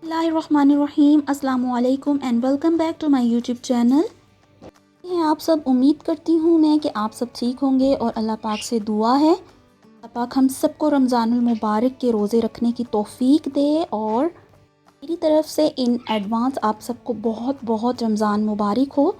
बिस्मिल्लाहिर्रहमानिर्रहीम अस्सलामुअलैकुम and welcome back to my YouTube channel. आप सब उम्मीद करती हूँ मैं कि आप सब ठीक होंगे और अल्लाह पाक से दुआ है अल्लाह पाक हम सबको रमज़ानुल मुबारक के रोज़े रखने की तौफीक दे। और मेरी तरफ से इन एडवांस आप सबको बहुत बहुत रमज़ान मुबारक हो।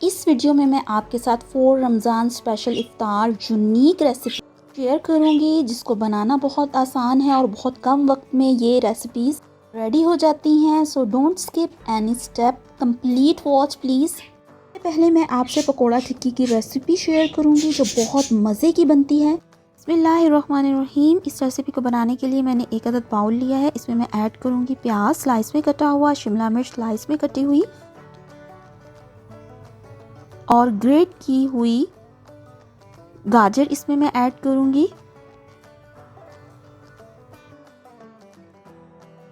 इस वीडियो में मैं आपके साथ 4 रमज़ान स्पेशल इफ्तार यूनिक रेसिपी शेयर करूँगी जिसको बनाना बहुत आसान है और बहुत कम वक्त में ये रेसिपीज़ रेडी हो जाती हैं। So don't skip any step, complete watch please. पहले मैं आपसे पकोड़ा टिक्की की रेसिपी शेयर करूंगी जो बहुत मज़े की बनती है। बिस्मिल्लाहिर्रहमानिर्रहीम। इस रेसिपी को बनाने के लिए मैंने एक अदद बाउल लिया है। इसमें मैं ऐड करूंगी प्याज स्लाइस में कटा हुआ, शिमला मिर्च स्लाइस में कटी हुई और ग्रेट की हुई गाजर इसमें मैं ऐड करूंगी।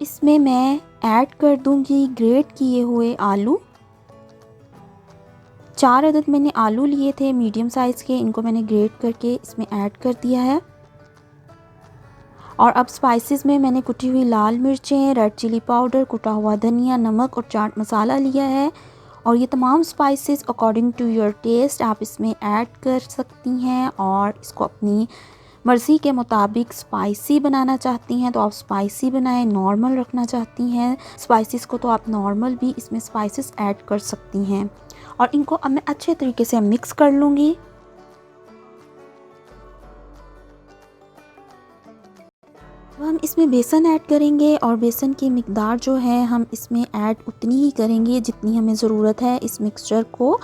इसमें मैं ऐड कर दूंगी ग्रेट किए हुए आलू। 4 अदद मैंने आलू लिए थे मीडियम साइज़ के, इनको मैंने ग्रेट करके इसमें ऐड कर दिया है। और अब स्पाइसेस में मैंने कुटी हुई लाल मिर्चें, रेड चिली पाउडर, कुटा हुआ धनिया, नमक और चाट मसाला लिया है। और ये तमाम spices according to your taste आप इसमें ऐड कर सकती हैं और इसको अपनी मर्ज़ी के मुताबिक स्पाइसी बनाना चाहती हैं तो आप स्पाइसी बनाएं, नॉर्मल रखना चाहती हैं स्पाइसेस को तो आप नॉर्मल भी इसमें स्पाइसेस ऐड कर सकती हैं। और इनको अब मैं अच्छे तरीके से मिक्स कर लूँगी। अब हम इसमें बेसन ऐड करेंगे और बेसन की मिकदार जो है हम इसमें ऐड उतनी ही करेंगे जितनी हमें ज़रूरत है इस मिक्सचर को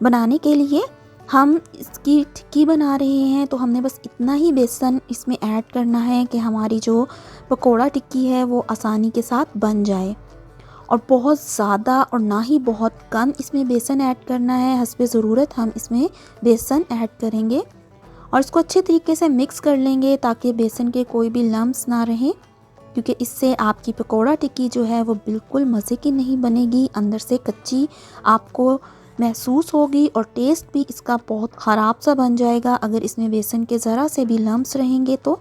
बनाने के लिए। हम इसकी टिक्की बना रहे हैं तो हमने बस इतना ही बेसन इसमें ऐड करना है कि हमारी जो पकोड़ा टिक्की है वो आसानी के साथ बन जाए। और बहुत ज़्यादा और ना ही बहुत कम इसमें बेसन ऐड करना है, हस्बे ज़रूरत हम इसमें बेसन ऐड करेंगे और इसको अच्छे तरीके से मिक्स कर लेंगे ताकि बेसन के कोई भी लम्स ना रहें, क्योंकि इससे आपकी पकोड़ा टिक्की जो है वो बिल्कुल मज़े की नहीं बनेगी, अंदर से कच्ची आपको महसूस होगी और टेस्ट भी इसका बहुत ख़राब सा बन जाएगा अगर इसमें बेसन के ज़रा से भी लम्स रहेंगे तो।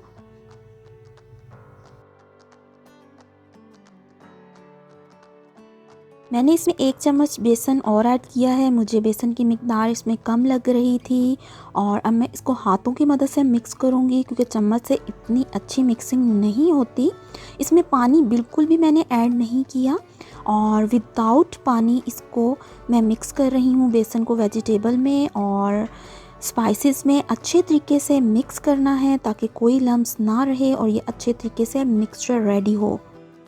मैंने इसमें 1 चम्मच बेसन और ऐड किया है, मुझे बेसन की मिकदार इसमें कम लग रही थी और अब मैं इसको हाथों की मदद से मिक्स करूँगी क्योंकि चम्मच से इतनी अच्छी मिक्सिंग नहीं होती। इसमें पानी बिल्कुल भी मैंने ऐड नहीं किया और विदाउट पानी इसको मैं मिक्स कर रही हूँ बेसन को वेजिटेबल में और स्पाइसेस में अच्छे तरीके से मिक्स करना है ताकि कोई लम्स ना रहे और ये अच्छे तरीके से मिक्सचर रेडी हो।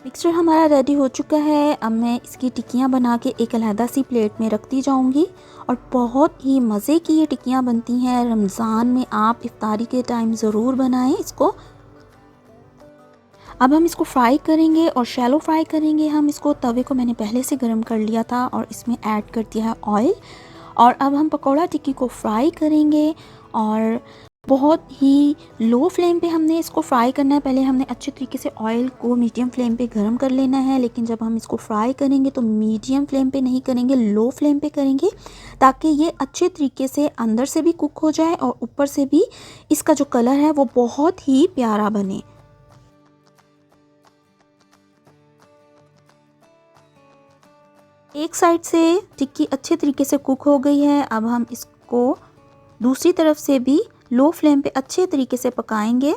मिक्सचर हमारा रेडी हो चुका है। अब मैं इसकी टिक्कियाँ बना के एक अलहदा सी प्लेट में रखती जाऊंगी और बहुत ही मज़े की ये टिक्कियाँ बनती हैं रमज़ान में, आप इफ्तारी के टाइम ज़रूर बनाएं इसको। अब हम इसको फ्राई करेंगे और शैलो फ्राई करेंगे हम इसको। तवे को मैंने पहले से गर्म कर लिया था और इसमें ऐड कर दिया है ऑयल और अब हम पकौड़ा टिक्की को फ्राई करेंगे और बहुत ही लो फ्लेम पे हमने इसको फ्राई करना है। पहले हमने अच्छे तरीके से ऑयल को मीडियम फ्लेम पे गर्म कर लेना है, लेकिन जब हम इसको फ्राई करेंगे तो मीडियम फ्लेम पे नहीं करेंगे, लो फ्लेम पे करेंगे ताकि ये अच्छे तरीके से अंदर से भी कुक हो जाए और ऊपर से भी इसका जो कलर है वो बहुत ही प्यारा बने। एक साइड से टिक्की अच्छे तरीके से कुक हो गई है, अब हम इसको दूसरी तरफ से भी लो फ्लेम पे अच्छे तरीके से पकाएंगे।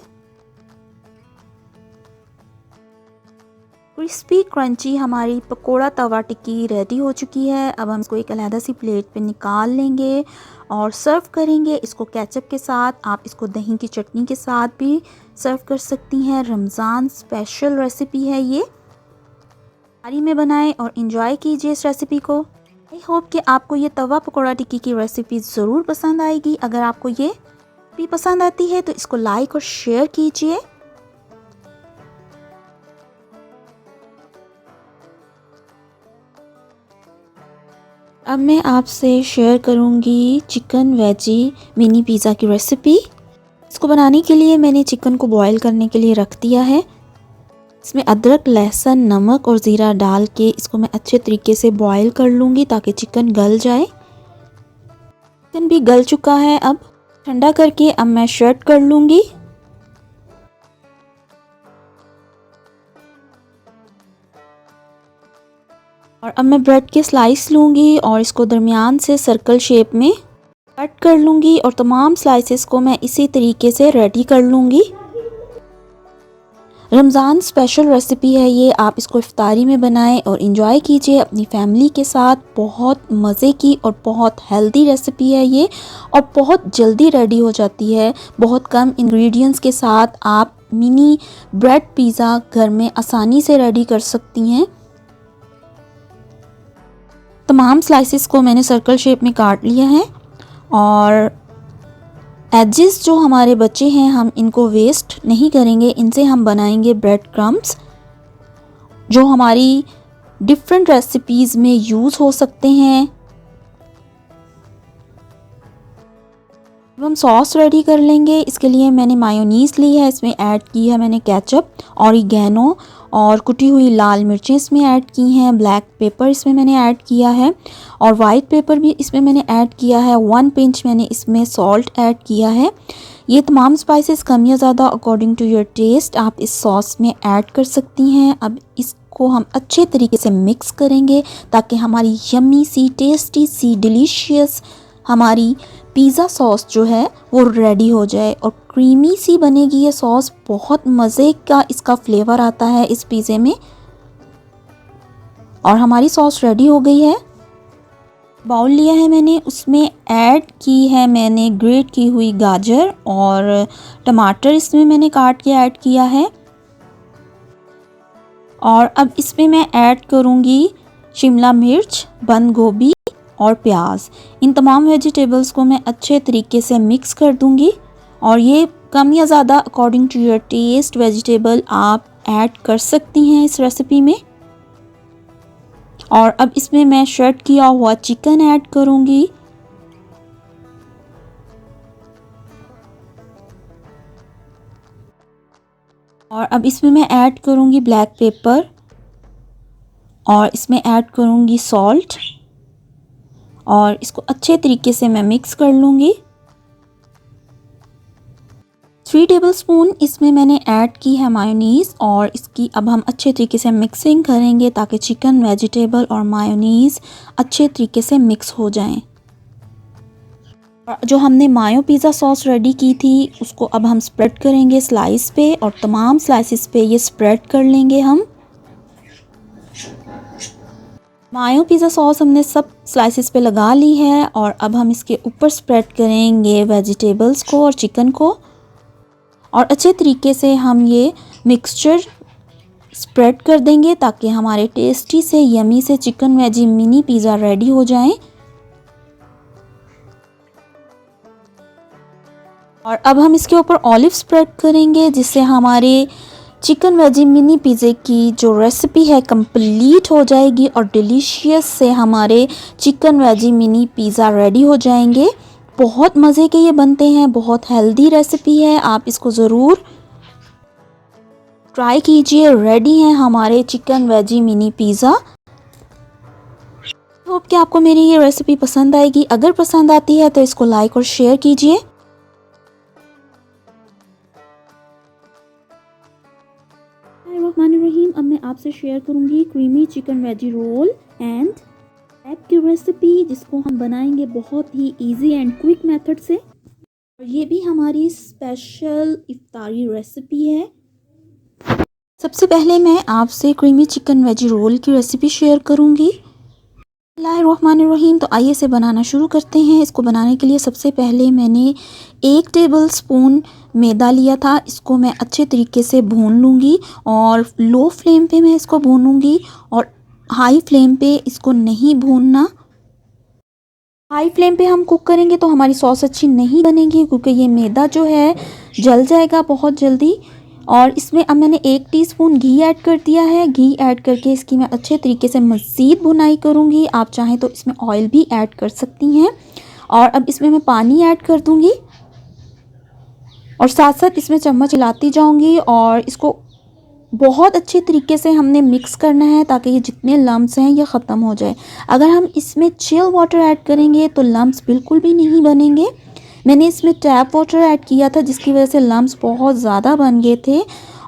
क्रिस्पी क्रंची हमारी पकोड़ा तवा टिक्की रेडी हो चुकी है। अब हम इसको एक अलहदा सी प्लेट पे निकाल लेंगे और सर्व करेंगे इसको केचप के साथ। आप इसको दही की चटनी के साथ भी सर्व कर सकती हैं। रमज़ान स्पेशल रेसिपी है ये, इफ्तारी में बनाएं और इन्जॉय कीजिए इस रेसिपी को। आई होप कि आपको ये तवा पकोड़ा टिक्की की रेसिपी ज़रूर पसंद आएगी। अगर आपको ये भी पसंद आती है तो इसको लाइक और शेयर कीजिए। अब मैं आपसे शेयर करूंगी चिकन वेजी मिनी पिज़्ज़ा की रेसिपी। इसको बनाने के लिए मैंने चिकन को बॉईल करने के लिए रख दिया है। इसमें अदरक, लहसुन, नमक और ज़ीरा डाल के इसको मैं अच्छे तरीके से बॉईल कर लूँगी ताकि चिकन गल जाए। चिकन भी गल चुका है, अब ठंडा करके अब मैं शर्ट कर लूँगी। और अब मैं ब्रेड के स्लाइस लूँगी और इसको दरमियान से सर्कल शेप में कट कर लूँगी और तमाम स्लाइसेस को मैं इसी तरीके से रेडी कर लूँगी। रमज़ान स्पेशल रेसिपी है ये, आप इसको इफ्तारी में बनाएं और इन्जॉय कीजिए अपनी फैमिली के साथ। बहुत मज़े की और बहुत हेल्दी रेसिपी है ये और बहुत जल्दी रेडी हो जाती है। बहुत कम इंग्रेडिएंट्स के साथ आप मिनी ब्रेड पिज़्ज़ा घर में आसानी से रेडी कर सकती हैं। तमाम स्लाइसेस को मैंने सर्कल शेप में काट लिया है और एजेस जो हमारे बचे हैं हम इनको वेस्ट नहीं करेंगे, इनसे हम बनाएंगे ब्रेड क्रम्स जो हमारी डिफरेंट रेसिपीज़ में यूज़ हो सकते हैं। अब हम सॉस रेडी कर लेंगे। इसके लिए मैंने मायोनीज़ ली है, इसमें ऐड की है मैंने केचप, ऑरिगेनो और कुटी हुई लाल मिर्चें इसमें ऐड की हैं, ब्लैक पेपर इसमें मैंने ऐड किया है और वाइट पेपर भी इसमें मैंने ऐड किया है। 1 पिंच मैंने इसमें सॉल्ट ऐड किया है। ये तमाम स्पाइसेस कम या ज़्यादा अकॉर्डिंग टू योर टेस्ट आप इस सॉस में ऐड कर सकती हैं। अब इसको हम अच्छे तरीके से मिक्स करेंगे ताकि हमारी यम्मी सी, टेस्टी सी, डिलीशियस हमारी पिज़्ज़ा सॉस जो है वो रेडी हो जाए और क्रीमी सी बनेगी ये सॉस। बहुत मज़े का इसका फ्लेवर आता है इस पिज़्ज़े में। और हमारी सॉस रेडी हो गई है। बाउल लिया है मैंने, उसमें ऐड की है मैंने ग्रेट की हुई गाजर और टमाटर इसमें मैंने काट के ऐड किया है। और अब इसमें मैं ऐड करूँगी शिमला मिर्च, बंद गोभी और प्याज। इन तमाम वेजिटेबल्स को मैं अच्छे तरीके से मिक्स कर दूंगी और ये कम या ज़्यादा according to your taste vegetable आप ऐड कर सकती हैं इस रेसिपी में। और अब इसमें मैं श्रेड किया हुआ चिकन ऐड करूंगी। और अब इसमें मैं ऐड करूंगी ब्लैक पेपर और इसमें ऐड करूंगी सॉल्ट और इसको अच्छे तरीके से मैं मिक्स कर लूँगी। 3 टेबलस्पून इसमें मैंने ऐड की है मायोनीज़ और इसकी अब हम अच्छे तरीके से मिक्सिंग करेंगे ताकि चिकन, वेजिटेबल और मायोनीज़ अच्छे तरीके से मिक्स हो जाएं। जो हमने मायो पिज़्ज़ा सॉस रेडी की थी उसको अब हम स्प्रेड करेंगे स्लाइस पे और तमाम स्लाइसिस पे ये स्प्रेड कर लेंगे हम। मायो पिज़्ज़ा सॉस हमने सब स्लाइसेस पे लगा ली है और अब हम इसके ऊपर स्प्रेड करेंगे वेजिटेबल्स को और चिकन को और अच्छे तरीके से हम ये मिक्सचर स्प्रेड कर देंगे ताकि हमारे टेस्टी से यमी से chicken veggie mini pizza ready हो जाएं। और अब हम इसके ऊपर ऑलिव स्प्रेड करेंगे जिससे हमारे चिकन वेजी मिनी पिज़्ज़े की जो रेसिपी है कंप्लीट हो जाएगी और डिलीशियस से हमारे chicken veggie mini pizza ready हो जाएंगे। बहुत मज़े के ये बनते हैं, बहुत हेल्दी रेसिपी है, आप इसको ज़रूर ट्राई कीजिए। रेडी हैं हमारे chicken veggie mini pizza. Hope कि आपको मेरी ये रेसिपी पसंद आएगी। अगर पसंद आती है तो इसको लाइक और शेयर कीजिए। रहीम, अब मैं आपसे शेयर करूंगी creamy chicken veggie roll and egg की रेसिपी जिसको हम बनाएंगे बहुत ही इजी एंड क्विक मेथड से। और ये भी हमारी स्पेशल इफ्तारी रेसिपी है। सबसे पहले मैं आपसे क्रीमी चिकन वेजी रोल की रेसिपी शेयर करूंगी। बिस्मिल्लाहिर्रहमानिर्रहीम, तो आइए इसे बनाना शुरू करते हैं। इसको बनाने के लिए सबसे पहले मैंने 1 टेबलस्पून मैदा लिया था, इसको मैं अच्छे तरीके से भून लूँगी और लो फ्लेम पे मैं इसको भूनूँगी और हाई फ्लेम पे इसको नहीं भूनना। हाई फ्लेम पे हम कुक करेंगे तो हमारी सॉस अच्छी नहीं बनेगी क्योंकि ये मैदा जो है जल जाएगा बहुत जल्दी। और इसमें अब मैंने 1 टीस्पून घी ऐड कर दिया है। घी ऐड करके इसकी मैं अच्छे तरीके से मज़ीद भुनाई करूँगी। आप चाहें तो इसमें ऑयल भी ऐड कर सकती हैं। और अब इसमें मैं पानी ऐड कर दूँगी और साथ साथ इसमें चम्मच हिलाती जाऊँगी और इसको बहुत अच्छे तरीके से हमने मिक्स करना है ताकि ये जितने लम्स हैं ये ख़त्म हो जाए। अगर हम इसमें चिल वाटर ऐड करेंगे तो लम्स बिल्कुल भी नहीं बनेंगे। मैंने इसमें टैप वाटर ऐड किया था जिसकी वजह से लम्स बहुत ज़्यादा बन गए थे।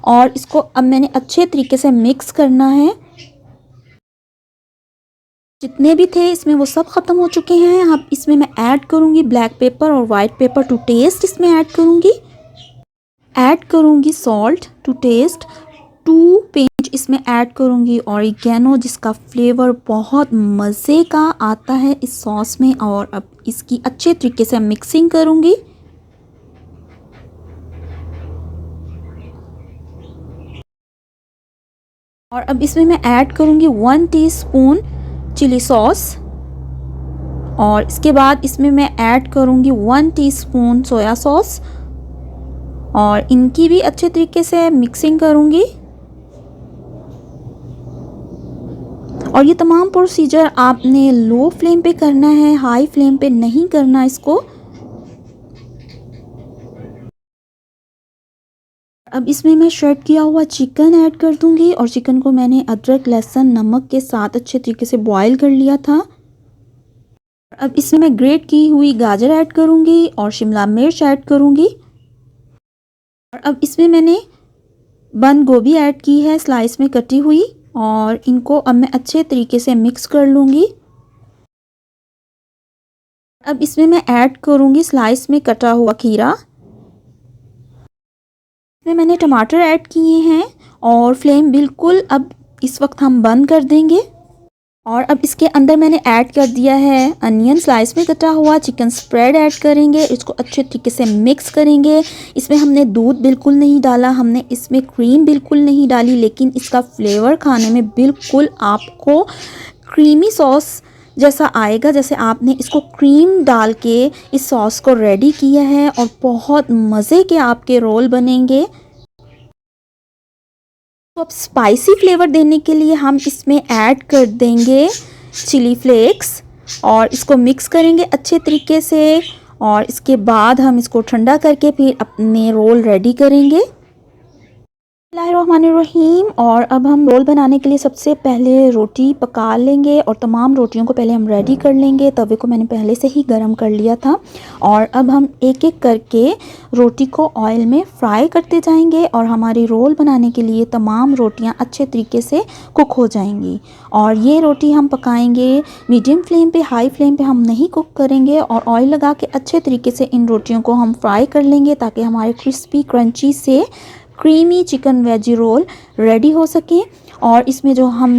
और इसको अब मैंने अच्छे तरीके से मिक्स करना है। जितने भी थे इसमें वो सब ख़त्म हो चुके हैं। अब इसमें मैं ऐड करूँगी ब्लैक पेपर और वाइट पेपर टू टेस्ट। इसमें ऐड करूँगी सॉल्ट टू टेस्ट, 2 पिंच इसमें ऐड करूँगी ऑरिगेनो, जिसका फ्लेवर बहुत मज़े का आता है इस सॉस में। और अब इसकी अच्छे तरीके से मिक्सिंग करूँगी। और अब इसमें मैं ऐड करूँगी 1 टीस्पून चिली सॉस। और इसके बाद इसमें मैं ऐड करूँगी 1 टीस्पून सोया सॉस और इनकी भी अच्छे तरीके से मिक्सिंग करूँगी। और ये तमाम प्रोसीजर आपने लो फ्लेम पे करना है, हाई फ्लेम पे नहीं करना इसको। अब इसमें मैं श्रेड किया हुआ चिकन ऐड कर दूंगी और चिकन को मैंने अदरक लहसुन नमक के साथ अच्छे तरीके से बॉईल कर लिया था। अब इसमें मैं ग्रेट की हुई गाजर ऐड करूंगी और शिमला मिर्च ऐड करूंगी। और अब इसमें मैंने बंद गोभी ऐड की है स्लाइस में कटी हुई, और इनको अब मैं अच्छे तरीके से मिक्स कर लूँगी। अब इसमें मैं ऐड करूँगी स्लाइस में कटा हुआ खीरा। इसमें मैंने टमाटर ऐड किए हैं और फ्लेम बिल्कुल अब इस वक्त हम बंद कर देंगे। और अब इसके अंदर मैंने ऐड कर दिया है अनियन स्लाइस में कटा हुआ। चिकन स्प्रेड ऐड करेंगे, इसको अच्छे तरीके से मिक्स करेंगे। इसमें हमने दूध बिल्कुल नहीं डाला, हमने इसमें क्रीम बिल्कुल नहीं डाली, लेकिन इसका फ्लेवर खाने में बिल्कुल आपको क्रीमी सॉस जैसा आएगा, जैसे आपने इसको क्रीम डाल के इस सॉस को रेडी किया है। और बहुत मज़े के आपके रोल बनेंगे। तो अब स्पाइसी फ्लेवर देने के लिए हम इसमें ऐड कर देंगे चिली फ्लेक्स और इसको मिक्स करेंगे अच्छे तरीके से। और इसके बाद हम इसको ठंडा करके फिर अपने रोल रेडी करेंगे। बिस्मिल्लाहिर्रहमानिर्रहीम। और अब हम रोल बनाने के लिए सबसे पहले रोटी पका लेंगे और तमाम रोटियों को पहले हम रेडी कर लेंगे। तवे को मैंने पहले से ही गरम कर लिया था। और अब हम एक एक करके रोटी को ऑयल में फ्राई करते जाएंगे और हमारी रोल बनाने के लिए तमाम रोटियां अच्छे तरीके से कुक हो जाएंगी। और ये रोटी हम पकाएंगे मीडियम फ्लेम पे, हाई फ्लेम पे हम नहीं कुक करेंगे। और ऑयल लगा के अच्छे तरीके से इन रोटियों को हम फ्राई कर लेंगे ताकि हमारे क्रिस्पी क्रंची से creamy chicken veggie roll ready हो सके। और इसमें जो हम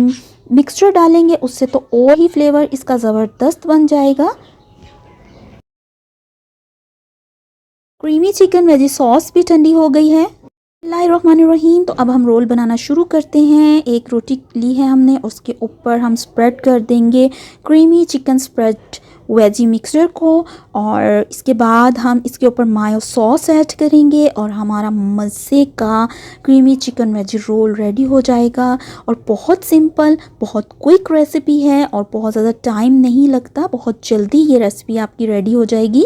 मिक्सचर डालेंगे उससे तो और ही फ्लेवर इसका ज़बरदस्त बन जाएगा। क्रीमी चिकन वेजी सॉस भी ठंडी हो गई है। बिस्मिल्लाहिर्रहमानिर्रहीम। तो अब हम रोल बनाना शुरू करते हैं। एक रोटी ली है हमने, उसके ऊपर हम स्प्रेड कर देंगे creamy chicken spread veggie mixture को। और इसके बाद हम इसके ऊपर मायो सॉस ऐड करेंगे और हमारा मज़े का creamy chicken veggie roll ready हो जाएगा। और बहुत सिंपल, बहुत क्विक रेसिपी है और बहुत ज़्यादा टाइम नहीं लगता, बहुत जल्दी ये रेसिपी आपकी रेडी हो जाएगी।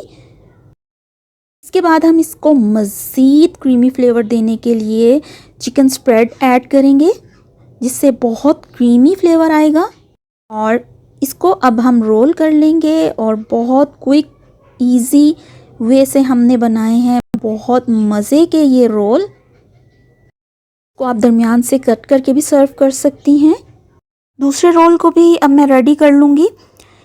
इसके बाद हम इसको मज़ीद क्रीमी फ्लेवर देने के लिए चिकन स्प्रेड ऐड करेंगे, जिससे बहुत क्रीमी फ्लेवर आएगा। और इसको अब हम रोल कर लेंगे और बहुत क्विक इजी वे से हमने बनाए हैं बहुत मज़े के ये रोल। को आप दरमियान से कट करके भी सर्व कर सकती हैं। दूसरे रोल को भी अब मैं रेडी कर लूँगी।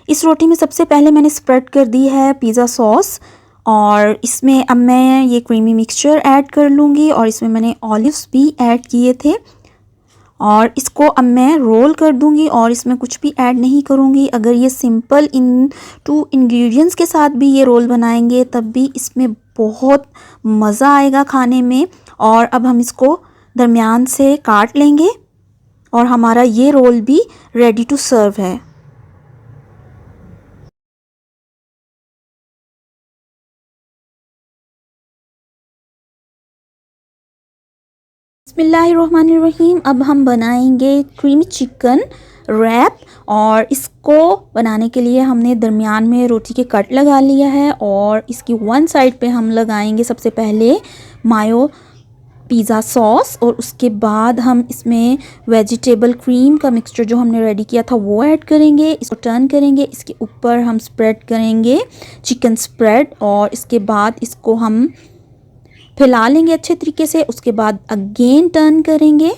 इस रोटी में सबसे पहले मैंने स्प्रेड कर दी है पिज़्ज़ा सॉस और इसमें अब मैं ये क्रीमी मिक्सचर ऐड कर लूँगी। और इसमें मैंने ऑलिव्स भी ऐड किए थे और इसको अब मैं रोल कर दूँगी और इसमें कुछ भी ऐड नहीं करूँगी। अगर ये सिंपल इन 2 इंग्रेडिएंट्स के साथ भी ये रोल बनाएंगे तब भी इसमें बहुत मज़ा आएगा खाने में। और अब हम इसको दरमियान से काट लेंगे और हमारा ये रोल भी रेडी टू सर्व है। बिस्मिल्लाहिर्रहमानिर्रहीम। अब हम बनाएंगे क्रीमी चिकन रैप और इसको बनाने के लिए हमने दरमियान में रोटी के कट लगा लिया है और इसकी वन साइड पे हम लगाएंगे सबसे पहले मायो पिज़्ज़ा सॉस और उसके बाद हम इसमें वेजिटेबल क्रीम का मिक्सचर जो हमने रेडी किया था वो ऐड करेंगे। इसको टर्न करेंगे, इसके ऊपर हम स्प्रेड करेंगे चिकन स्प्रेड और इसके बाद इसको हम फैला लेंगे अच्छे तरीके से। उसके बाद अगेन टर्न करेंगे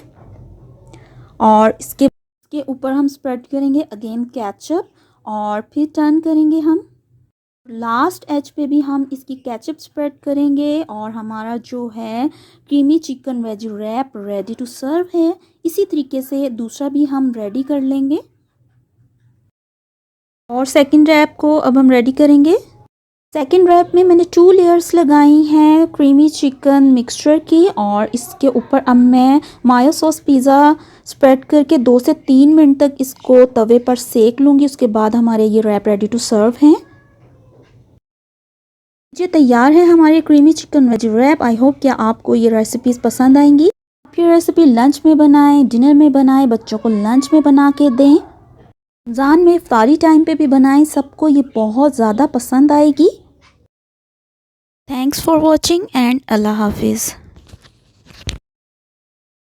और इसके के ऊपर हम स्प्रेड करेंगे अगेन केचप और फिर टर्न करेंगे हम। लास्ट एज पे भी हम इसकी केचप स्प्रेड करेंगे और हमारा जो है creamy chicken veg wrap ready to serve है। इसी तरीके से दूसरा भी हम रेडी कर लेंगे और सेकंड रैप को अब हम रेडी करेंगे। सेकंड रैप में मैंने 2 लेयर्स लगाई हैं क्रीमी चिकन मिक्सचर की और इसके ऊपर अब मैं मायो सॉस पिज़्ज़ा स्प्रेड करके 2 से 3 मिनट तक इसको तवे पर सेक लूँगी। उसके बाद हमारे ये रैप रेडी टू सर्व हैं। ये तैयार है हमारे creamy chicken veg wrap. I hope कि आपको ये रेसिपीज़ पसंद आएंगी। आप ये रेसिपी लंच में बनाएं, डिनर में बनाएं, बच्चों को लंच में बना के दें, रमज़ान में इफ्तारी टाइम पे भी बनाएं। सबको ये बहुत ज़्यादा पसंद आएगी। थैंक्स फॉर वॉचिंग एंड अल्लाह हाफिज़।